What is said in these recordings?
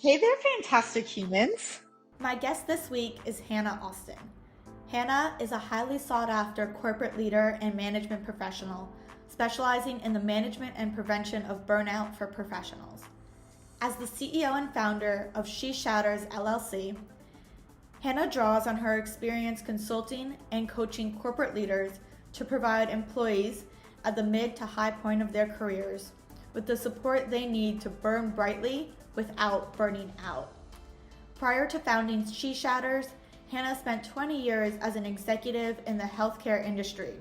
Hey there, fantastic humans. My guest this week is Hannah Austin. Hannah is a highly sought after corporate leader and management professional, specializing in the management and prevention of burnout for professionals. As the CEO and founder of SheShatters LLC, Hannah draws on her experience consulting and coaching corporate leaders to provide employees at the mid to high point of their careers with the support they need to burn brightly without burning out. Prior to founding SheShatters, Hannah spent 20 years as an executive in the healthcare industry,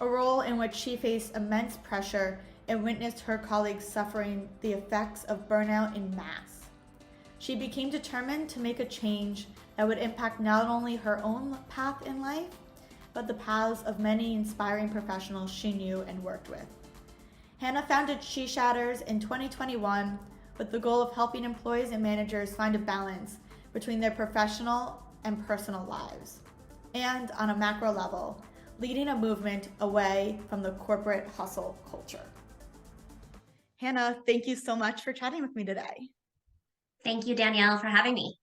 a role in which she faced immense pressure and witnessed her colleagues suffering the effects of burnout in mass. She became determined to make a change that would impact not only her own path in life, but the paths of many inspiring professionals she knew and worked with. Hannah founded SheShatters in 2021 with the goal of helping employees and managers find a balance between their professional and personal lives, and on a macro level, leading a movement away from the corporate hustle culture. Hannah, thank you so much for chatting with me today. Thank you, Danielle, for having me.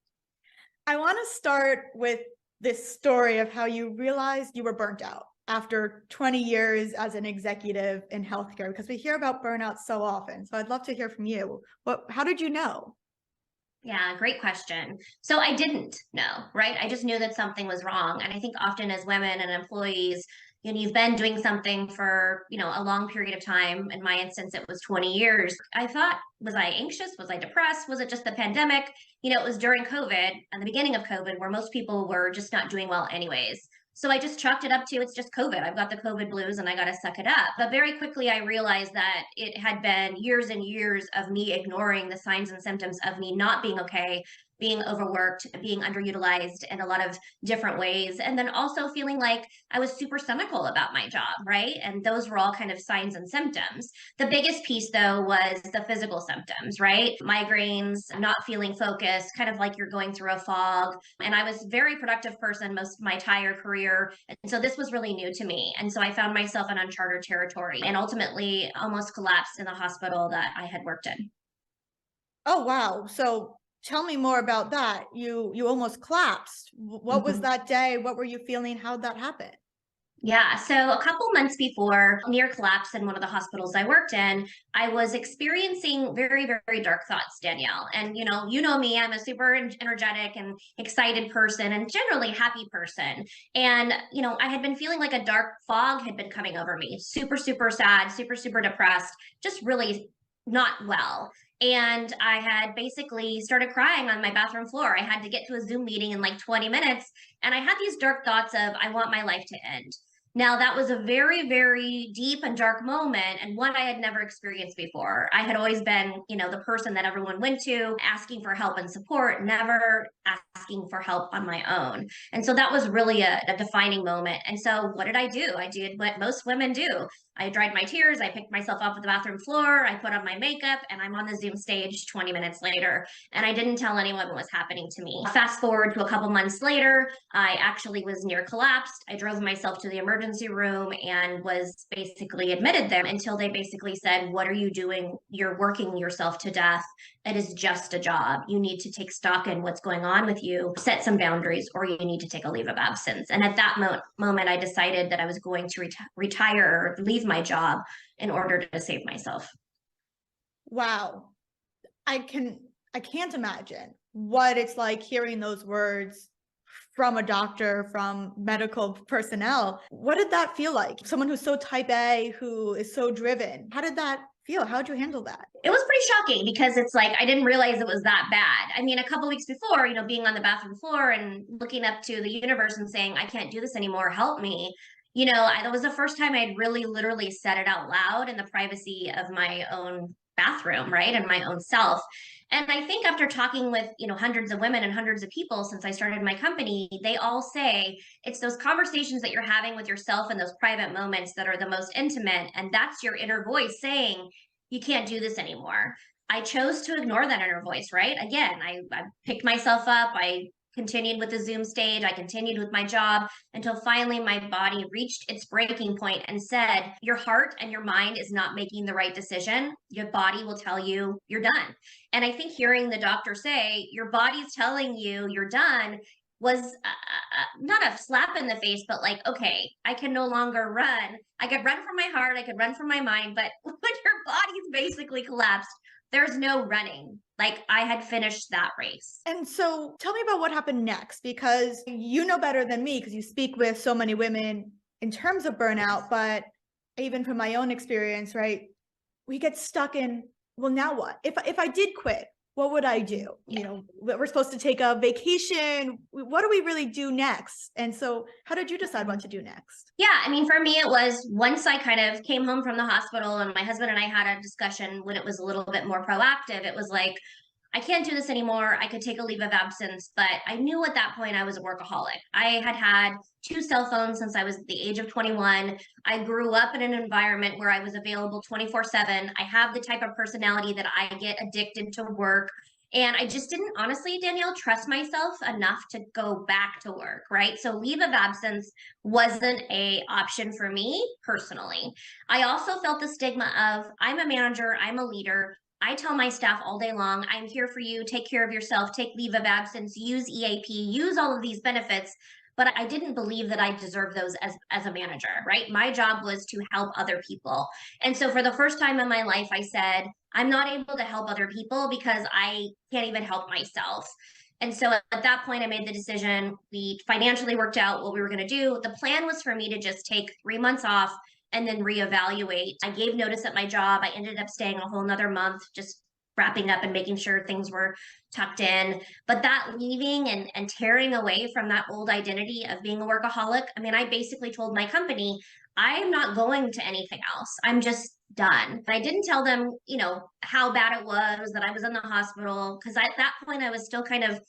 I want to start with this story of how you realized you were burnt out after 20 years as an executive in healthcare, because we hear about burnout so often. So I'd love to hear from you. How did you know? Yeah, great question. So I didn't know, right? I just knew that something was wrong. And I think often as women and employees, you've been doing something for, a long period of time. In my instance, it was 20 years. I thought, was I anxious? Was I depressed? Was it just the pandemic? It was during COVID and the beginning of COVID where most people were just not doing well anyways. So I just chalked it up to it's just COVID. I've got the COVID blues and I got to suck it up. But very quickly, I realized that it had been years and years of me ignoring the signs and symptoms of me not being okay, being overworked, being underutilized in a lot of different ways. And then also feeling like I was super cynical about my job, right? And those were all kind of signs and symptoms. The biggest piece, though, was the physical symptoms, right? Migraines, not feeling focused, kind of like you're going through a fog. And I was a very productive person most of my entire career. And so this was really new to me. And so I found myself in uncharted territory and ultimately almost collapsed in the hospital that I had worked in. Oh, wow. So tell me more about that. You almost collapsed. What was that day? What were you feeling? How'd that happen? Yeah, so a couple months before near collapse in one of the hospitals I worked in, I was experiencing very, very dark thoughts, Danielle. And you know me, I'm a super energetic and excited person and generally happy person. And I had been feeling like a dark fog had been coming over me, super, super sad, super, super depressed, just really not well. And I had basically started crying on my bathroom floor. I had to get to a Zoom meeting in like 20 minutes. And I had these dark thoughts of, I want my life to end. Now, that was a very, very deep and dark moment, and one I had never experienced before. I had always been, the person that everyone went to, asking for help and support, never asking for help on my own. And so that was really a defining moment. And so, what did I do? I did what most women do. I dried my tears. I picked myself up at the bathroom floor. I put on my makeup, and I'm on the Zoom stage 20 minutes later. And I didn't tell anyone what was happening to me. Fast forward to a couple months later, I actually was near collapsed. I drove myself to the emergency room and was basically admitted there until they basically said, "What are you doing? You're working yourself to death. It is just a job. You need to take stock in what's going on with you, set some boundaries, or you need to take a leave of absence." And at that moment, I decided that I was going to retire or leave my job in order to save myself. Wow. I can't imagine what it's like hearing those words from a doctor, from medical personnel. What did that feel like? Someone who's so type A, who is so driven. How did that feel? How'd you handle that? It was pretty shocking because it's like I didn't realize it was that bad. I mean, a couple weeks before, being on the bathroom floor and looking up to the universe and saying, "I can't do this anymore, help me." That was the first time I'd really literally said it out loud in the privacy of my own bathroom, right? And my own self. And I think after talking with, hundreds of women and hundreds of people since I started my company, they all say it's those conversations that you're having with yourself in those private moments that are the most intimate. And that's your inner voice saying, you can't do this anymore. I chose to ignore that inner voice, right? Again, I picked myself up. I continued with the Zoom stage. I continued with my job until finally my body reached its breaking point and said, your heart and your mind is not making the right decision. Your body will tell you you're done. And I think hearing the doctor say, your body's telling you you're done was not a slap in the face, but like, okay, I can no longer run. I could run from my heart, I could run from my mind, but when your body's basically collapsed, there's no running. Like I had finished that race. And so tell me about what happened next, because you know better than me because you speak with so many women in terms of burnout, but even from my own experience, right? We get stuck in, well, now what? If I did quit, what would I do? Yeah. You know, we're supposed to take a vacation. What do we really do next? And so how did you decide what to do next? Yeah, I mean, for me, it was once I kind of came home from the hospital and my husband and I had a discussion when it was a little bit more proactive. It was like, I can't do this anymore. I could take a leave of absence, but I knew at that point I was a workaholic. I had had 2 cell phones since I was the age of 21. I grew up in an environment where I was available 24/7. I have the type of personality that I get addicted to work. And I just didn't honestly, Danielle, trust myself enough to go back to work, right? So leave of absence wasn't a option for me personally. I also felt the stigma of I'm a manager, I'm a leader. I tell my staff all day long, I'm here for you, take care of yourself, take leave of absence, use EAP, use all of these benefits. But I didn't believe that I deserved those as a manager, right? My job was to help other people. And so for the first time in my life, I said, I'm not able to help other people because I can't even help myself. And so at that point, I made the decision. We financially worked out what we were going to do. The plan was for me to just take 3 months off and then reevaluate. I gave notice at my job. I ended up staying a whole nother month, just wrapping up and making sure things were tucked in. But that leaving and tearing away from that old identity of being a workaholic, I mean, I basically told my company, I am not going to anything else. I'm just done. I didn't tell them, how bad it was that I was in the hospital, because at that point I was still kind of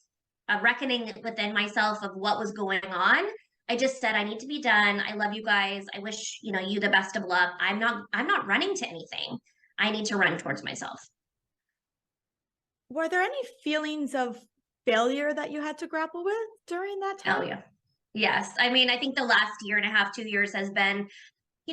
reckoning within myself of what was going on. I just said, I need to be done. I love you guys. I wish, you the best of luck. I'm not running to anything. I need to run towards myself. Were there any feelings of failure that you had to grapple with during that time? Oh yeah. Yes. I mean, I think the last year and a half, 2 years has been,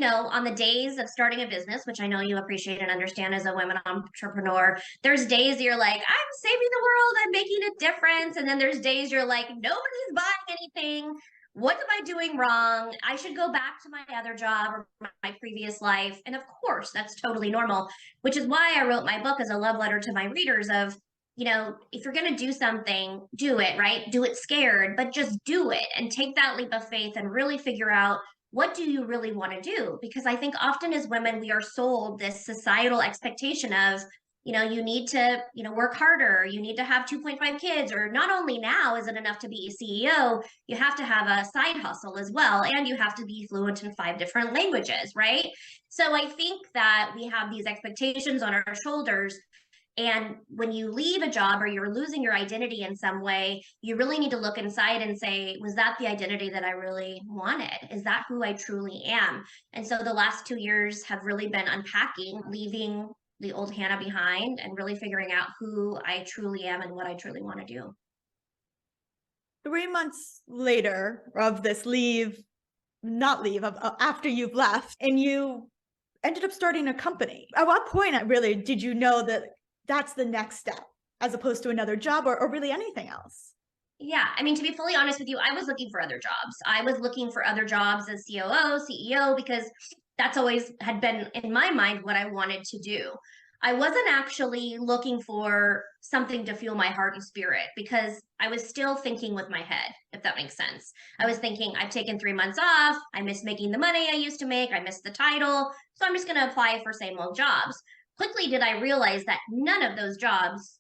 on the days of starting a business, which I know you appreciate and understand as a women entrepreneur, there's days you're like, I'm saving the world, I'm making a difference. And then there's days you're like, nobody's buying anything. What am I doing wrong? I should go back to my other job or my previous life. And of course, that's totally normal, which is why I wrote my book as a love letter to my readers of, if you're going to do something, do it, right? Do it scared, but just do it and take that leap of faith and really figure out what do you really want to do? Because I think often as women, we are sold this societal expectation of, you need to, work harder. You need to have 2.5 kids, or not only now is it enough to be a CEO, you have to have a side hustle as well. And you have to be fluent in 5 different languages, right? So I think that we have these expectations on our shoulders. And when you leave a job or you're losing your identity in some way, you really need to look inside and say, was that the identity that I really wanted? Is that who I truly am? And so the last 2 years have really been unpacking, leaving the old Hannah behind and really figuring out who I truly am and what I truly want to do. 3 months later of this not leave, after you've left, and you ended up starting a company. At what point really did you know that that's the next step as opposed to another job or really anything else? Yeah, I mean, to be fully honest with you, I was looking for other jobs. I was looking for other jobs as COO, CEO, because that's always had been in my mind what I wanted to do. I wasn't actually looking for something to fuel my heart and spirit because I was still thinking with my head, if that makes sense. I was thinking, I've taken 3 months off. I miss making the money I used to make. I miss the title. So I'm just going to apply for same old jobs. Quickly did I realize that none of those jobs,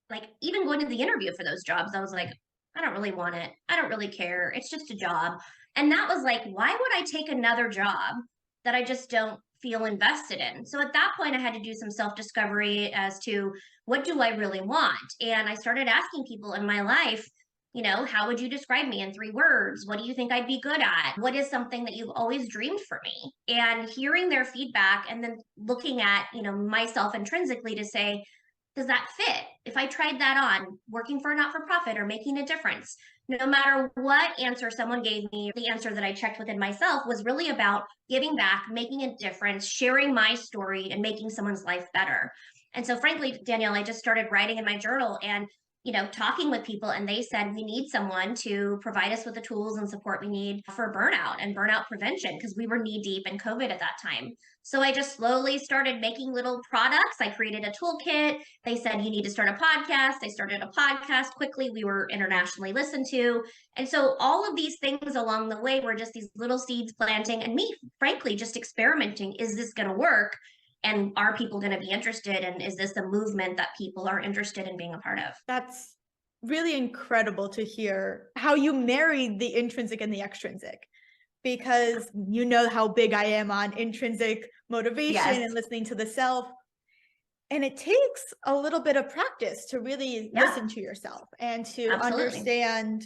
like even going to the interview for those jobs, I was like, I don't really want it. I don't really care. It's just a job. And that was like, why would I take another job that I just don't feel invested in? So at that point, I had to do some self discovery as to what do I really want? And I started asking people in my life, how would you describe me in 3 words? What do you think I'd be good at? What is something that you've always dreamed for me? And hearing their feedback and then looking at, myself intrinsically to say, does that fit? if I tried that on working for a not-for-profit or making a difference, no matter what answer someone gave me, the answer that I checked within myself was really about giving back, making a difference, sharing my story, and making someone's life better. And so, frankly, Danielle, I just started writing in my journal and talking with people, and they said we need someone to provide us with the tools and support we need for burnout and burnout prevention because we were knee deep in COVID at that time. So I just slowly started making little products. I created a toolkit. They said you need to start a podcast. I started a podcast quickly. We were internationally listened to. And so all of these things along the way were just these little seeds planting and me, frankly, just experimenting. Is this going to work? And are people going to be interested? And is this a movement that people are interested in being a part of? That's really incredible to hear how you married the intrinsic and the extrinsic, because you know how big I am on intrinsic motivation and listening to the self. And it takes a little bit of practice to really listen to yourself and to understand,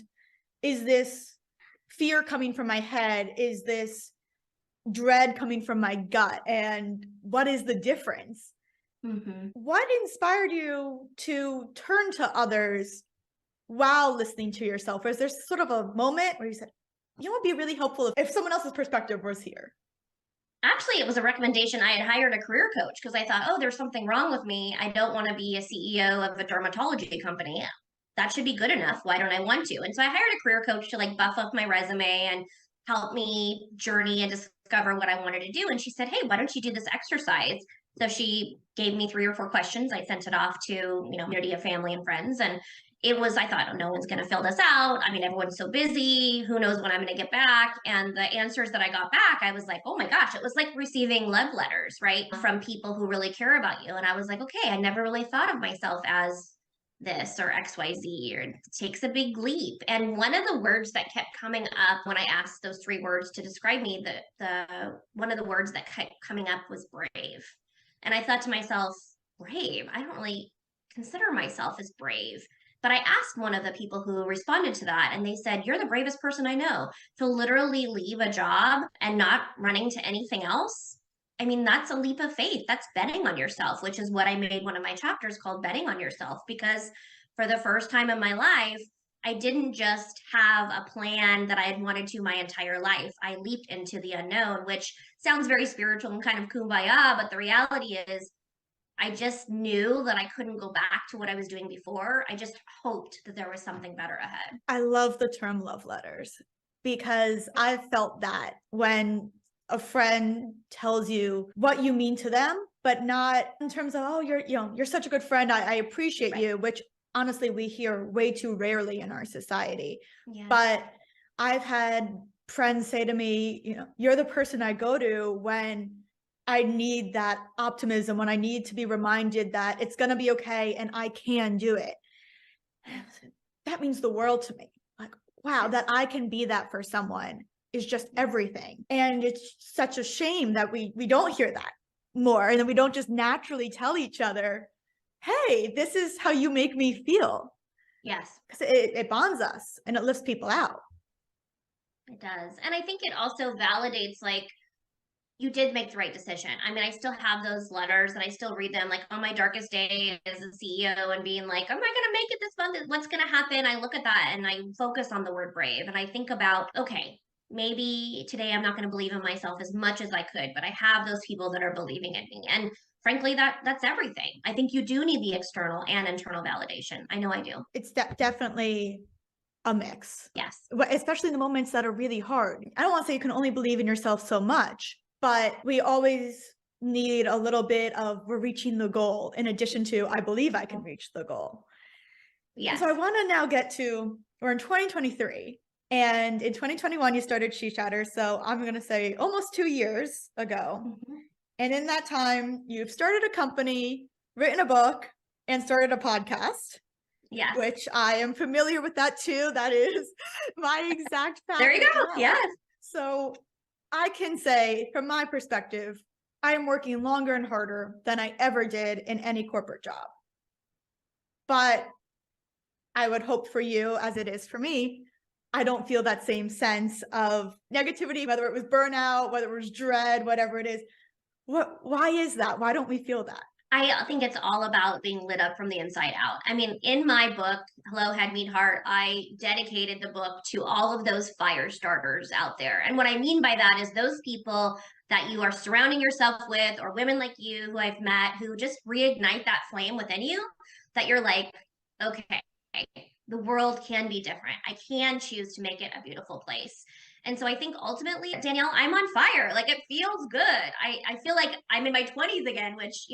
is this fear coming from my head? Is this dread coming from my gut? And what is the difference? What inspired you to turn to others while listening to yourself? Was there sort of a moment where you said, you know, it'd be really helpful if someone else's perspective was here? Actually, it was a recommendation. I had hired a career coach because I thought, oh, there's something wrong with me. I don't want to be a CEO of a dermatology company. That should be good enough. Why don't I want to? And so I hired a career coach to like buff up my resume and help me journey and discover what I wanted to do. And she said, hey, why don't you do this exercise? So she gave me 3 or 4 questions. I sent it off to, community of family and friends. And it was, I thought, oh, no one's going to fill this out. I mean, everyone's so busy. Who knows when I'm going to get back? And the answers that I got back, I was like, oh my gosh, it was like receiving love letters, right? From people who really care about you. And I was like, okay, I never really thought of myself as this or XYZ, or it takes a big leap. And one of the words that kept coming up when I asked those 3 words to describe me, the one of the words that kept coming up was brave. And I thought to myself, brave? I don't really consider myself as brave. But I asked one of the people who responded to that, and they said, you're the bravest person I know. To literally leave a job and not running to anything else. I mean, that's a leap of faith. That's betting on yourself, which is what I made one of my chapters called Betting on Yourself, because for the first time in my life, I didn't just have a plan that I had wanted to my entire life. I leaped into the unknown, which sounds very spiritual and kind of kumbaya, but the reality is I just knew that I couldn't go back to what I was doing before. I just hoped that there was something better ahead. I love the term love letters, because I've felt that when a friend tells you what you mean to them, but not in terms of, oh, you're such a good friend. I appreciate you, which honestly, we hear way too rarely in our society. Yes. But I've had friends say to me, you're the person I go to when I need that optimism, when I need to be reminded that it's going to be okay and I can do it. That means the world to me. Like, wow, that I can be that for someone is just everything. And it's such a shame that we don't hear that more. And then we don't just naturally tell each other, hey, this is how you make me feel. Yes. Because it bonds us and it lifts people out. It does. And I think it also validates, like, you did make the right decision. I mean, I still have those letters and I still read them, like on my darkest day as a CEO and being like, am I going to make it this month? What's going to happen? I look at that and I focus on the word brave. And I think about, okay, maybe today I'm not going to believe in myself as much as I could, but I have those people that are believing in me. And frankly, that's everything. I think you do need the external and internal validation. I know I do. It's definitely a mix. Yes. Especially in the moments that are really hard. I don't want to say you can only believe in yourself so much, but we always need a little bit of we're reaching the goal in addition to I believe I can reach the goal. Yes. So I want to now get to, we're in 2023 and in 2021 you started SheShatters. So I'm going to say almost 2 years ago. Mm-hmm. And in that time you've started a company, written a book, and started a podcast. Yes. Which I am familiar with that too. That is my exact path. There you go. Yes. So I can say from my perspective, I am working longer and harder than I ever did in any corporate job. But I would hope for you, as it is for me, I don't feel that same sense of negativity, whether it was burnout, whether it was dread, whatever it is. Why is that? Why don't we feel that? I think it's all about being lit up from the inside out. I mean, in my book, Hello Head Meet Heart, I dedicated the book to all of those fire starters out there. And what I mean by that is those people that you are surrounding yourself with, or women like you who I've met who just reignite that flame within you, that you're like, okay, the world can be different. I can choose to make it a beautiful place. And so I think ultimately, Danielle, I'm on fire. Like it feels good. I feel like I'm in my 20s again, which,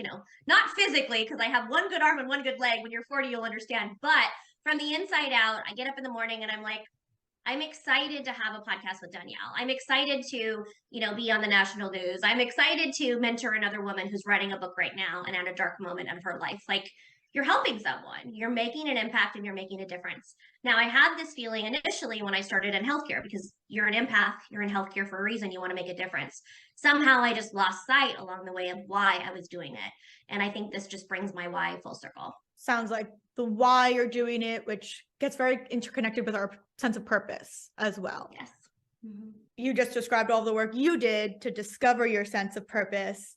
not physically, because I have one good arm and one good leg. When you're 40, you'll understand. But from the inside out, I get up in the morning and I'm like, I'm excited to have a podcast with Danielle. I'm excited to, be on the national news. I'm excited to mentor another woman who's writing a book right now and at a dark moment of her life. Like you're helping someone, you're making an impact and you're making a difference. Now, I had this feeling initially when I started in healthcare because you're an empath, you're in healthcare for a reason, you want to make a difference. Somehow I just lost sight along the way of why I was doing it. And I think this just brings my why full circle. Sounds like the why you're doing it, which gets very interconnected with our sense of purpose as well. Yes. Mm-hmm. You just described all the work you did to discover your sense of purpose.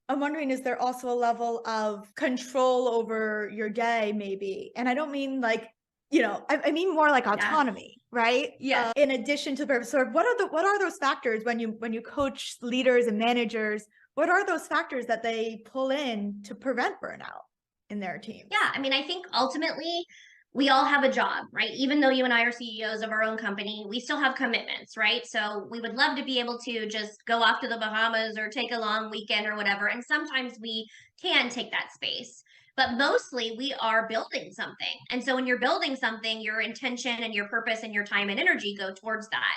I'm wondering, is there also a level of control over your day, maybe? And I don't mean like, I mean more like autonomy, right? Yeah. In addition to the purpose. So what are those factors when you coach leaders and managers? What are those factors that they pull in to prevent burnout in their teams? Yeah, I mean, I think ultimately we all have a job, right? Even though you and I are CEOs of our own company, we still have commitments, right? So we would love to be able to just go off to the Bahamas or take a long weekend or whatever. And sometimes we can take that space. But mostly we are building something. And so when you're building something, your intention and your purpose and your time and energy go towards that.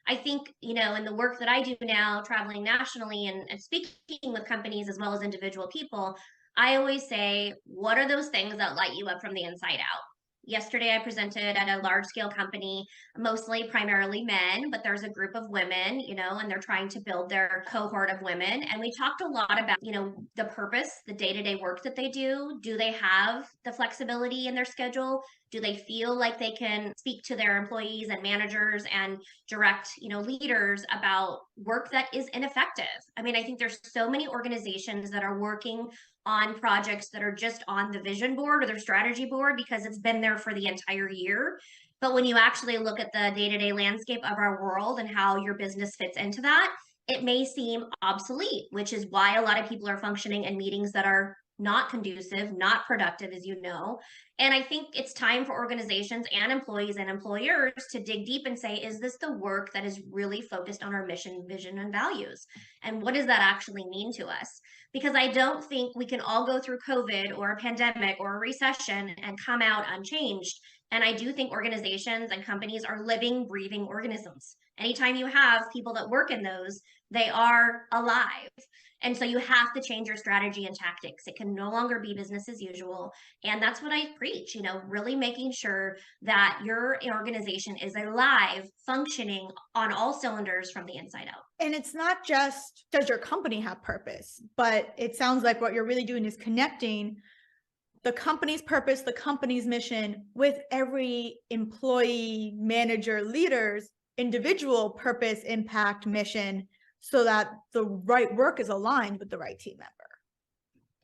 I think, in the work that I do now, traveling nationally and speaking with companies as well as individual people, I always say, what are those things that light you up from the inside out? Yesterday, I presented at a large scale company, mostly primarily men, but there's a group of women, and they're trying to build their cohort of women. And we talked a lot about, the purpose, the day to day work that they do. Do they have the flexibility in their schedule? Do they feel like they can speak to their employees and managers and direct, leaders about work that is ineffective? I mean, I think there's so many organizations that are working on projects that are just on the vision board or their strategy board because it's been there for the entire year. But when you actually look at the day-to-day landscape of our world and how your business fits into that, it may seem obsolete, which is why a lot of people are functioning in meetings that are not conducive, not productive, as you know. And I think it's time for organizations and employees and employers to dig deep and say, is this the work that is really focused on our mission, vision, and values? And what does that actually mean to us? Because I don't think we can all go through COVID or a pandemic or a recession and come out unchanged. And I do think organizations and companies are living, breathing organisms. Anytime you have people that work in those, they are alive. And so you have to change your strategy and tactics. It can no longer be business as usual. And that's what I preach, really making sure that your organization is alive, functioning on all cylinders from the inside out. And it's not just, does your company have purpose? But it sounds like what you're really doing is connecting the company's purpose, the company's mission with every employee, manager, leader's individual purpose, impact, mission, so that the right work is aligned with the right team member.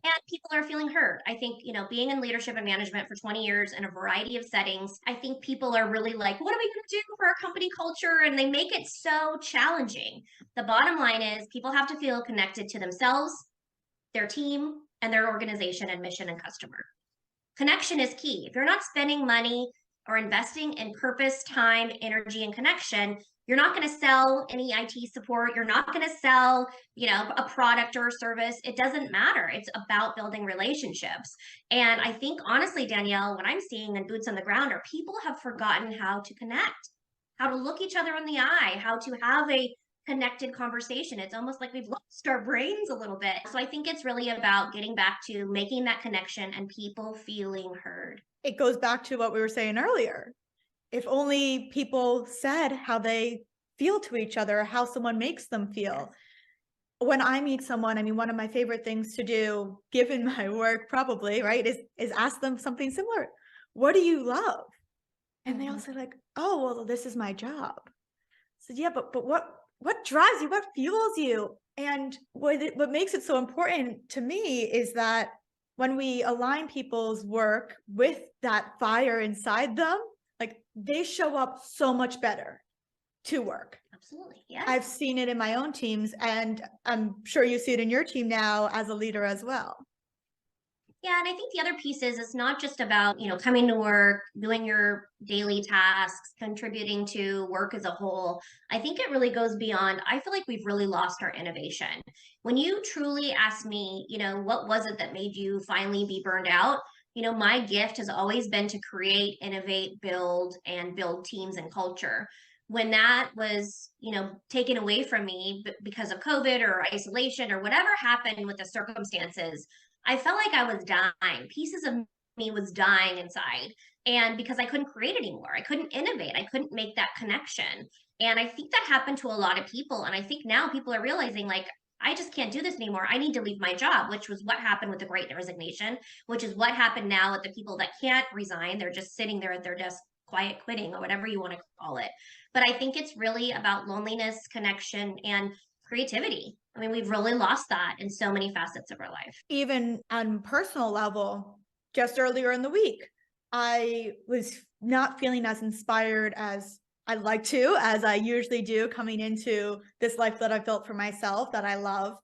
And people are feeling heard. I think, being in leadership and management for 20 years in a variety of settings, I think people are really like, what are we going to do for our company culture? And they make it so challenging. The bottom line is people have to feel connected to themselves, their team, and their organization and mission and customer. Connection is key. If you're not spending money or investing in purpose, time, energy, and connection, you're not going to sell any IT support. You're not going to sell, a product or a service. It doesn't matter. It's about building relationships. And I think, honestly, Danielle, what I'm seeing in boots on the ground are people have forgotten how to connect, how to look each other in the eye, how to have a connected conversation. It's almost like we've lost our brains a little bit. So I think it's really about getting back to making that connection and people feeling heard. It goes back to what we were saying earlier. If only people said how they feel to each other, how someone makes them feel. Yes. When I meet someone, I mean, one of my favorite things to do, given my work probably, right, is ask them something similar. What do you love? And they all say like, oh, well, this is my job. So yeah, but what drives you? What fuels you? And what makes it so important to me is that when we align people's work with that fire inside them, like they show up so much better to work. Absolutely. Yeah. I've seen it in my own teams, and I'm sure you see it in your team now as a leader as well. Yeah, and I think the other piece is it's not just about, coming to work, doing your daily tasks, contributing to work as a whole. I think it really goes beyond. I feel like we've really lost our innovation. When you truly ask me, what was it that made you finally be burned out? My gift has always been to create, innovate, build, and build teams and culture. When that was, taken away from me because of COVID or isolation or whatever happened with the circumstances, I felt like I was dying. Pieces of me was dying inside. And because I couldn't create anymore, I couldn't innovate, I couldn't make that connection. And I think that happened to a lot of people. And I think now people are realizing, like, I just can't do this anymore. I need to leave my job, which was what happened with the great resignation, which is what happened now with the people that can't resign. They're just sitting there at their desk, quiet quitting, or whatever you want to call it. But I think it's really about loneliness, connection, and creativity. I mean, we've really lost that in so many facets of our life. Even on personal level, just earlier in the week, I was not feeling as inspired as I'd like to, as I usually do, coming into this life that I've built for myself that I love.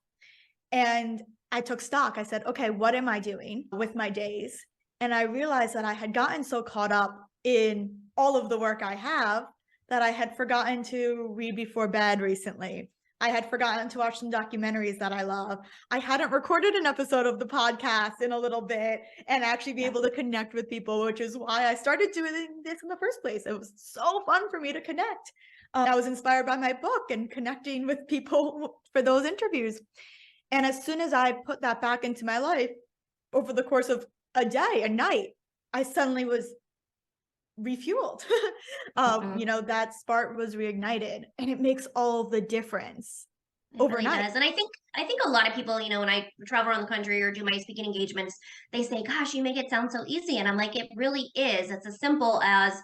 And I took stock. I said, okay, what am I doing with my days? And I realized that I had gotten so caught up in all of the work I have that I had forgotten to read before bed recently. I had forgotten to watch some documentaries that I love. I hadn't recorded an episode of the podcast in a little bit and actually be able to connect with people, which is why I started doing this in the first place. It was so fun for me to connect. I was inspired by my book and connecting with people for those interviews. And as soon as I put that back into my life over the course of a day, a night, I suddenly was refueled. That spark was reignited, and it makes all the difference overnight. Really does. And I think a lot of people, when I travel around the country or do my speaking engagements, they say, gosh, you make it sound so easy. And I'm like, it really is. It's as simple as,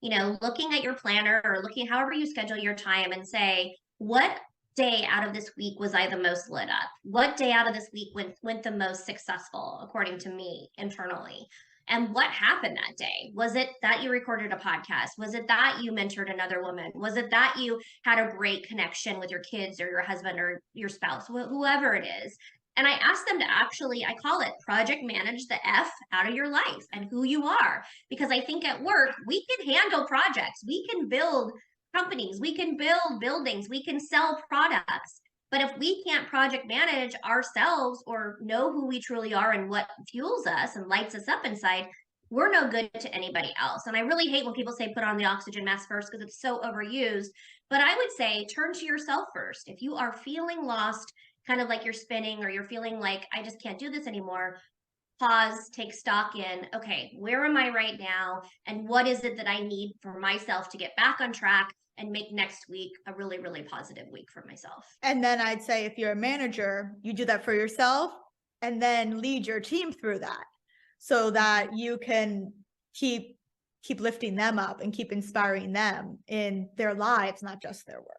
looking at your planner or looking however you schedule your time and say, what day out of this week was I the most lit up? What day out of this week went the most successful according to me internally? And what happened that day? Was it that you recorded a podcast? Was it that you mentored another woman? Was it that you had a great connection with your kids or your husband or your spouse, whoever it is? And I asked them to actually, I call it project manage the F out of your life and who you are. Because I think at work, we can handle projects, we can build companies, we can build buildings, we can sell products. But if we can't project manage ourselves or know who we truly are and what fuels us and lights us up inside, we're no good to anybody else. And I really hate when people say put on the oxygen mask first because it's so overused. But I would say turn to yourself first. If you are feeling lost, kind of like you're spinning or you're feeling like I just can't do this anymore, pause, take stock in, okay, where am I right now? And what is it that I need for myself to get back on track and make next week a really, really positive week for myself? And then I'd say if you're a manager, you do that for yourself and then lead your team through that so that you can keep lifting them up and keep inspiring them in their lives, not just their work.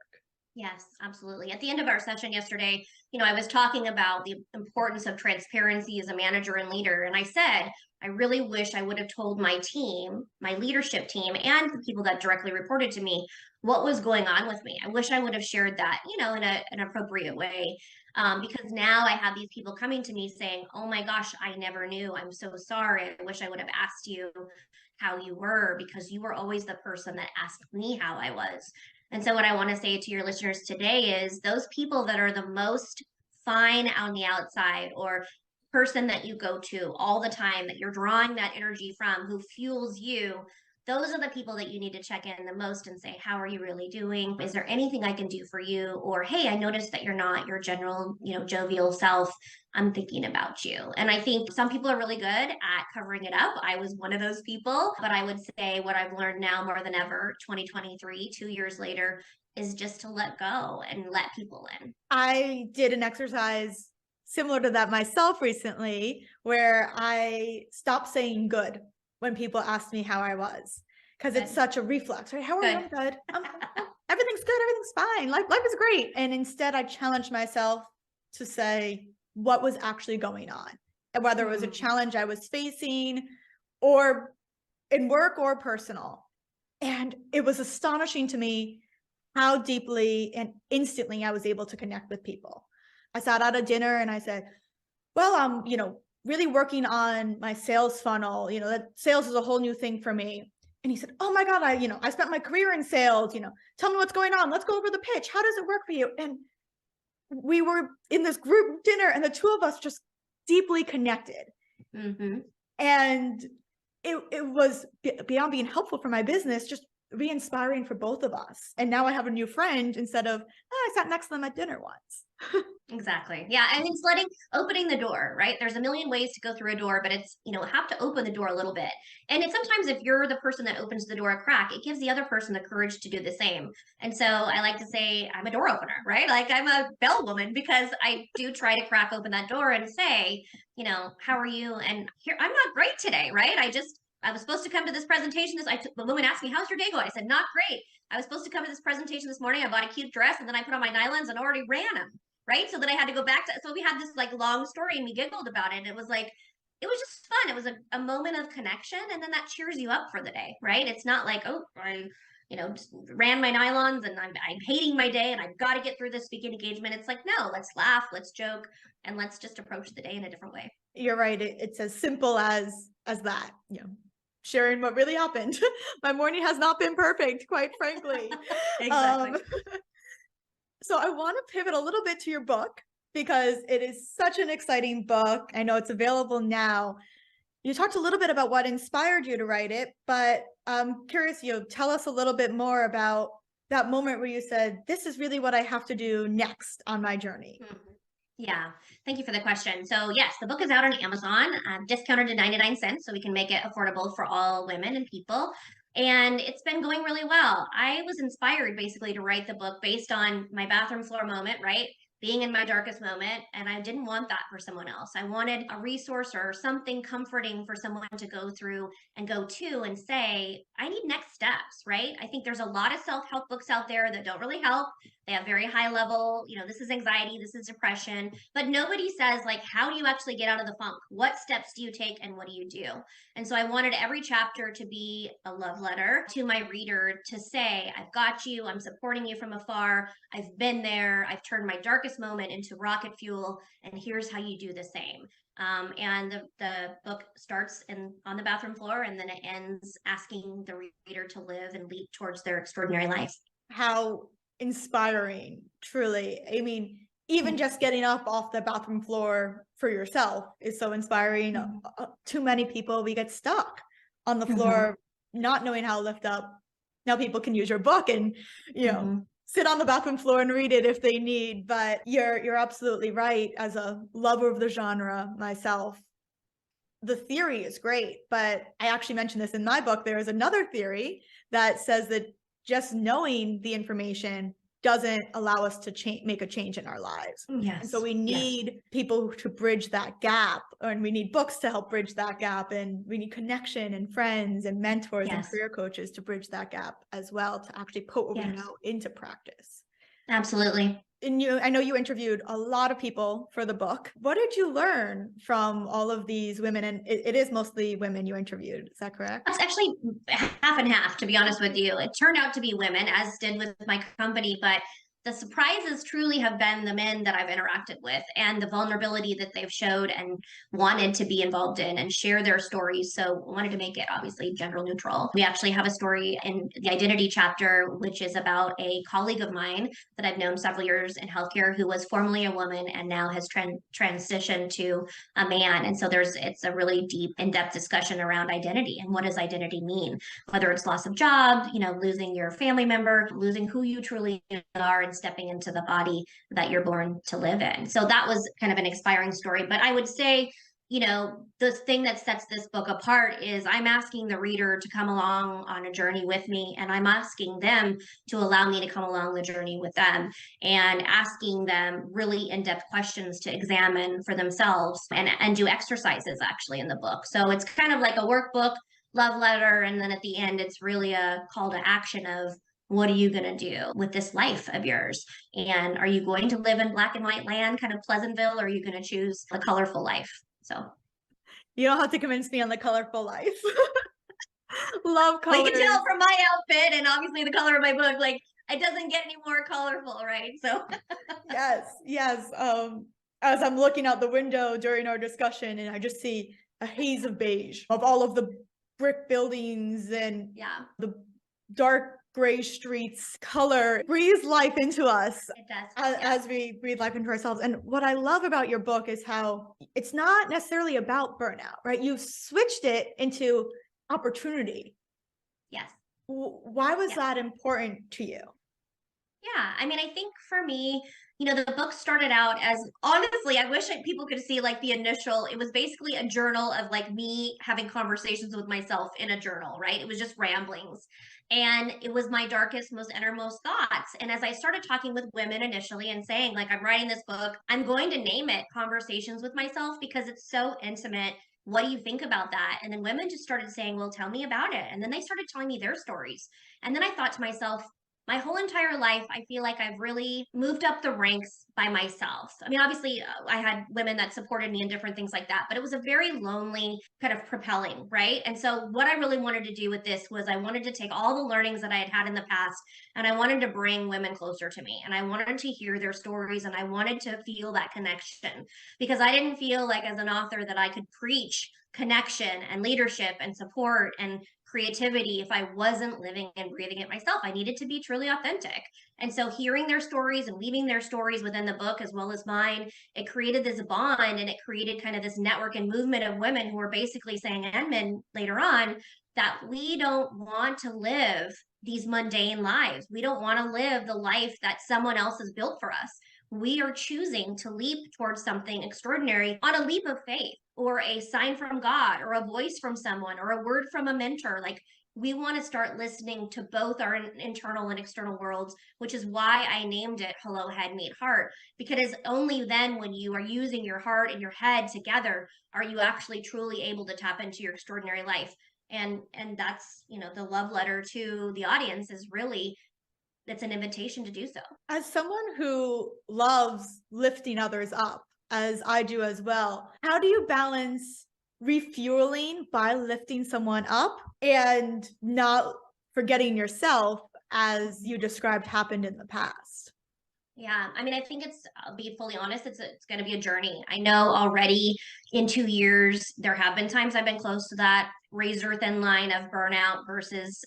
Yes, absolutely. At the end of our session yesterday, I was talking about the importance of transparency as a manager and leader. And I said, I really wish I would have told my team, my leadership team, and the people that directly reported to me what was going on with me. I wish I would have shared that, in an appropriate way. Because now I have these people coming to me saying, oh my gosh, I never knew. I'm so sorry. I wish I would have asked you how you were because you were always the person that asked me how I was. And so, what I want to say to your listeners today is those people that are the most fine on the outside or person that you go to all the time, that you're drawing that energy from, who fuels you, those are the people that you need to check in the most and say, how are you really doing? Is there anything I can do for you? Or, hey, I noticed that you're not your general, jovial self. I'm thinking about you. And I think some people are really good at covering it up. I was one of those people, but I would say what I've learned now more than ever, 2023, 2 years later, is just to let go and let people in. I did an exercise similar to that myself recently, where I stopped saying good when people asked me how I was, because it's such a reflex, right? How are you? I'm good. Everything's good. Everything's fine. Life is great. And instead I challenged myself to say what was actually going on. whether it was a challenge I was facing or in work or personal. And it was astonishing to me how deeply and instantly I was able to connect with people. I sat at a dinner and I said, well, I'm, really working on my sales funnel, that sales is a whole new thing for me. And he said, oh my God, I spent my career in sales, tell me what's going on. Let's go over the pitch. How does it work for you? And we were in this group dinner and the two of us just deeply connected. And it was beyond being helpful for my business, just re-inspiring for both of us. And now I have a new friend instead of, I sat next to them at dinner once. Exactly. Yeah. And it's opening the door, right? There's a million ways to go through a door, but it's, have to open the door a little bit. And it's sometimes if you're the person that opens the door a crack, it gives the other person the courage to do the same. And so I like to say I'm a door opener, right? Like I'm a bellwoman because I do try to crack open that door and say, how are you? And here, I'm not great today, right? I was supposed to come to this presentation. The woman asked me, how's your day going? I said, not great. I was supposed to come to this presentation this morning. I bought a cute dress and then I put on my nylons and already ran them. Right. So then I had to go back so we had this like long story and we giggled about it. It was just fun. It was a moment of connection. And then that cheers you up for the day. Right. It's not like, oh, I, just ran my nylons and I'm hating my day and I've got to get through this speaking engagement. It's like, no, let's laugh, let's joke, and let's just approach the day in a different way. You're right. It's as simple as that, sharing what really happened. My morning has not been perfect, quite frankly. Exactly. So I want to pivot a little bit to your book because it is such an exciting book. I know it's available now. You talked a little bit about what inspired you to write it, but I'm curious, tell us a little bit more about that moment where you said, this is really what I have to do next on my journey. Yeah, thank you for the question. So yes, the book is out on Amazon, discounted to 99 cents, so we can make it affordable for all women and people. And it's been going really well. I was inspired basically to write the book based on my bathroom floor moment, right? Being in my darkest moment. And I didn't want that for someone else. I wanted a resource or something comforting for someone to go through and go to and say, I need next steps, right? I think there's a lot of self-help books out there that don't really help. They have very high level, this is anxiety, this is depression, but nobody says like, how do you actually get out of the funk? What steps do you take and what do you do? And so I wanted every chapter to be a love letter to my reader to say, I've got you, I'm supporting you from afar, I've been there, I've turned my darkest moment into rocket fuel, and here's how you do the same. And the book starts on the bathroom floor, and then it ends asking the reader to live and leap towards their extraordinary life. How inspiring, truly. I mean, even just getting up off the bathroom floor for yourself is so inspiring. Too many people, we get stuck on the floor, not knowing how to lift up. Now people can use your book and, sit on the bathroom floor and read it if they need. But you're absolutely right. As a lover of the genre myself, the theory is great, but I actually mentioned this in my book. There is another theory that says that just knowing the information doesn't allow us to make a change in our lives. Yes. And so we need people to bridge that gap, and we need books to help bridge that gap, and we need connection and friends and mentors and career coaches to bridge that gap as well, to actually put what we know into practice. Absolutely. And I know you interviewed a lot of people for the book. What did you learn from all of these women? And it is mostly women you interviewed. Is that correct? It's actually half and half, to be honest with you. It turned out to be women, as did with my company, but the surprises truly have been the men that I've interacted with and the vulnerability that they've showed and wanted to be involved in and share their stories. So I wanted to make it obviously gender neutral. We actually have a story in the identity chapter, which is about a colleague of mine that I've known several years in healthcare who was formerly a woman and now has transitioned to a man. And so it's a really deep, in-depth discussion around identity and what does identity mean, whether it's loss of job, losing your family member, losing who you truly are, and stepping into the body that you're born to live in. So that was kind of an inspiring story. But I would say, the thing that sets this book apart is I'm asking the reader to come along on a journey with me, and I'm asking them to allow me to come along the journey with them, and asking them really in-depth questions to examine for themselves and do exercises actually in the book. So it's kind of like a workbook, love letter, and then at the end, it's really a call to action of, what are you going to do with this life of yours? And are you going to live in black and white land, kind of Pleasantville, or are you going to choose a colorful life? So You don't have to convince me on the colorful life. Love Well, you colors. can tell from my outfit and obviously the color of my book, like it doesn't get any more colorful, right? So Yes. As I'm looking out the window during our discussion, and I just see a haze of beige of all of the brick buildings and yeah, the dark gray streets. Color breathes life into us it does. as we breathe life into ourselves. And what I love about your book is how it's not necessarily about burnout, right? You've switched it into opportunity. Yes. Why was that important to you? Yeah, I mean, I think for me, the book started out as, honestly, I wish people could see like the initial, it was basically a journal of like me having conversations with myself in a journal, right? It was just ramblings. And it was my darkest, most innermost thoughts. And as I started talking with women initially and saying, like, I'm writing this book, I'm going to name it Conversations with Myself because it's so intimate. What do you think about that? And then women just started saying, well, tell me about it. And then they started telling me their stories. And then I thought to myself, my whole entire life, I feel like I've really moved up the ranks by myself. I mean, obviously, I had women that supported me and different things like that, but it was a very lonely kind of propelling, right? And so, what I really wanted to do with this was I wanted to take all the learnings that I had had in the past and I wanted to bring women closer to me and I wanted to hear their stories and I wanted to feel that connection because I didn't feel like, as an author, that I could preach connection and leadership and support and creativity if I wasn't living and breathing it myself. I needed to be truly authentic. And so hearing their stories and weaving their stories within the book as well as mine, it created this bond and it created kind of this network and movement of women who were basically saying, and men later on, that we don't want to live these mundane lives. We don't want to live the life that someone else has built for us. We are choosing to leap towards something extraordinary on a leap of faith or a sign from God or a voice from someone or a word from a mentor. Like we want to start listening to both our internal and external worlds, which is why I named it Hello Head Meet Heart, because only then when you are using your heart and your head together are you actually truly able to tap into your extraordinary life. And that's, the love letter to the audience is really, it's an invitation to do so. As someone who loves lifting others up, as I do as well, how do you balance refueling by lifting someone up and not forgetting yourself, as you described happened in the past? Yeah, I mean, I think I'll be fully honest, it's going to be a journey. I know already in 2 years, there have been times I've been close to that razor thin line of burnout versus,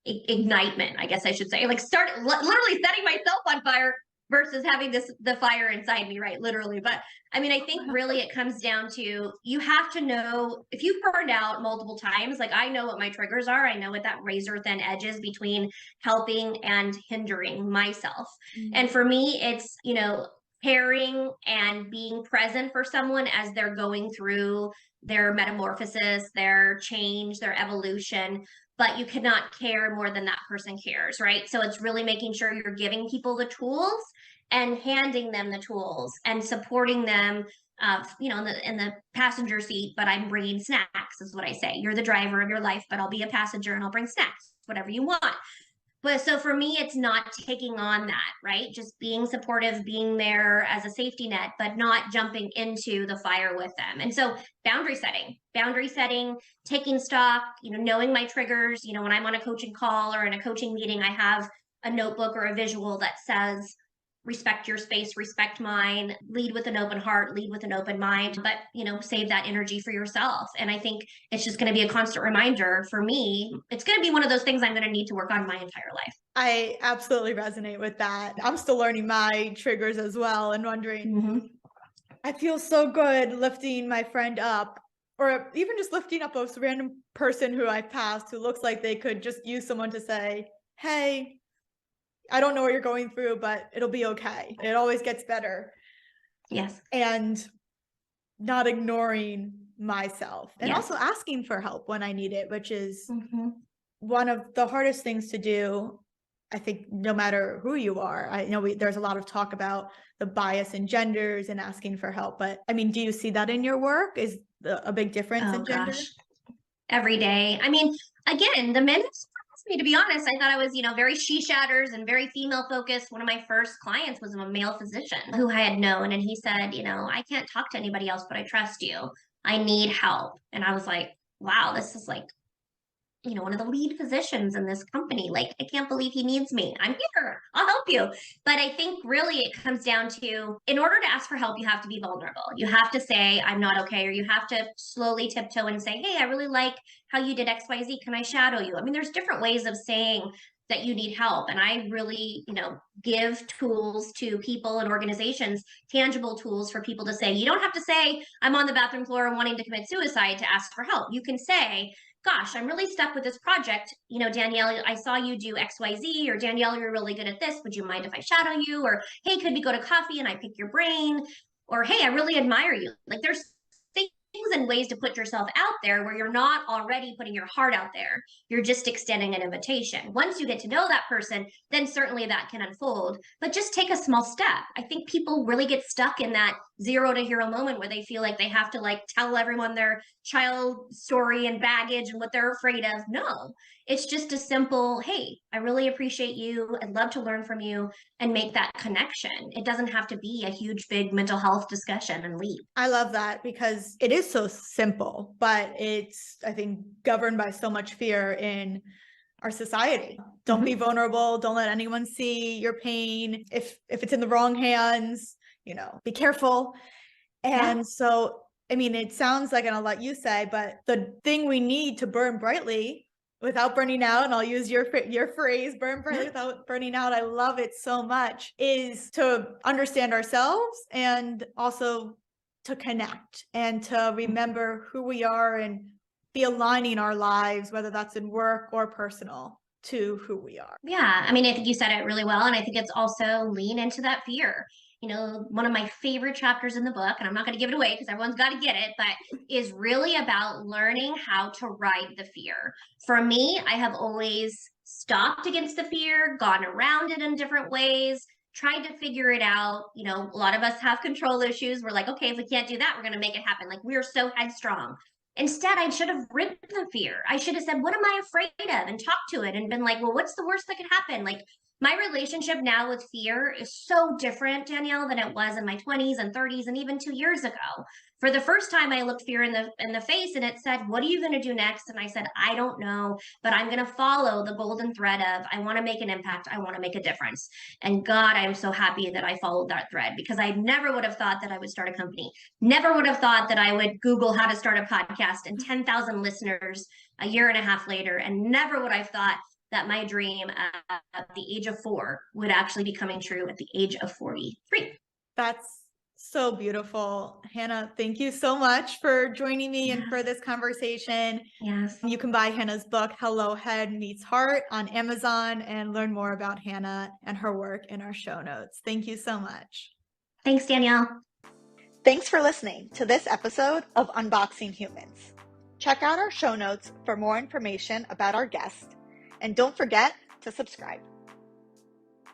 ignitement, I guess I should say. Like literally setting myself on fire versus having the fire inside me, right? Literally. But I mean, I think really it comes down to you have to know if you've burned out multiple times, like I know what my triggers are. I know what that razor thin edge is between helping and hindering myself. And for me, it's, caring and being present for someone as they're going through their metamorphosis, their change, their evolution. But you cannot care more than that person cares, right? So it's really making sure you're giving people the tools and handing them the tools and supporting them in the passenger seat, but I'm bringing snacks, is what I say. You're the driver of your life, but I'll be a passenger and I'll bring snacks, whatever you want. But so for me, it's not taking on that, right? Just being supportive, being there as a safety net, but not jumping into the fire with them. And so boundary setting, taking stock, knowing my triggers, when I'm on a coaching call or in a coaching meeting, I have a notebook or a visual that says, respect your space, respect mine, lead with an open heart, lead with an open mind, but, save that energy for yourself. And I think it's just going to be a constant reminder for me. It's going to be one of those things I'm going to need to work on my entire life. I absolutely resonate with that. I'm still learning my triggers as well and wondering, I feel so good lifting my friend up, or even just lifting up a random person who I passed who looks like they could just use someone to say, hey, I don't know what you're going through, but it'll be okay. It always gets better. Yes. And not ignoring myself and Yes. also asking for help when I need it, which is one of the hardest things to do. I think no matter who you are, I know there's a lot of talk about the bias in genders and asking for help, but I mean, do you see that in your work? Is a big difference in gender? Gosh. Every day. I mean, again, the men me, to be honest, I thought I was, very SheShatters and very female focused. One of my first clients was a male physician who I had known, and he said, I can't talk to anybody else, but I trust you. I need help. And I was like, wow, this is like, one of the lead physicians in this company. Like, I can't believe he needs me. I'm here. I'll help you. But I think really it comes down to, in order to ask for help, you have to be vulnerable. You have to say, I'm not okay. Or you have to slowly tiptoe and say, hey, I really like how you did XYZ. Can I shadow you? I mean, there's different ways of saying that you need help. And I really, give tools to people and organizations, tangible tools for people to say, you don't have to say, I'm on the bathroom floor and wanting to commit suicide to ask for help. You can say, gosh, I'm really stuck with this project. Danielle, I saw you do XYZ, or Danielle, you're really good at this. Would you mind if I shadow you? Or, hey, could we go to coffee and I pick your brain? Or, hey, I really admire you. Like, there's things and ways to put yourself out there where you're not already putting your heart out there. You're just extending an invitation. Once you get to know that person, then certainly that can unfold. But just take a small step. I think people really get stuck in that 0 to hero moment where they feel like they have to tell everyone their child story and baggage and what they're afraid of. No, it's just a simple, hey, I really appreciate you. I'd love to learn from you, and make that connection. It doesn't have to be a huge, big mental health discussion and leap. I love that because it is so simple, but it's, I think, governed by so much fear in our society. Don't be vulnerable. Don't let anyone see your pain. If it's in the wrong hands, be careful. And so, I mean, it sounds like, and I'll let you say, but the thing we need to burn brightly without burning out, and I'll use your phrase, burn brightly without burning out. I love it so much, is to understand ourselves and also to connect and to remember who we are and be aligning our lives, whether that's in work or personal, to who we are. Yeah, I mean, I think you said it really well. And I think it's also lean into that fear. One of my favorite chapters in the book, and I'm not going to give it away because everyone's got to get it, but is really about learning how to ride the fear. For me, I have always stopped against the fear, gone around it in different ways, tried to figure it out. A lot of us have control issues. We're like, okay, if we can't do that, we're going to make it happen. Like, we're so headstrong. Instead, I should have ridden the fear. I should have said, what am I afraid of? And talked to it and been like, well, what's the worst that could happen? Like, my relationship now with fear is so different, Danielle, than it was in my 20s and 30s and even 2 years ago. For the first time, I looked fear in the face and it said, what are you going to do next? And I said, I don't know, but I'm going to follow the golden thread of, I want to make an impact. I want to make a difference. And God, I am so happy that I followed that thread, because I never would have thought that I would start a company. Never would have thought that I would Google how to start a podcast and 10,000 listeners a year and a half later. And never would I have thought that my dream at the age of 4 would actually be coming true at the age of 43. That's so beautiful. Hannah, thank you so much for joining me and for this conversation. Yes. You can buy Hannah's book, Hello Head Meets Heart, on Amazon and learn more about Hannah and her work in our show notes. Thank you so much. Thanks, Danielle. Thanks for listening to this episode of Unboxing Humans. Check out our show notes for more information about our guest, and don't forget to subscribe.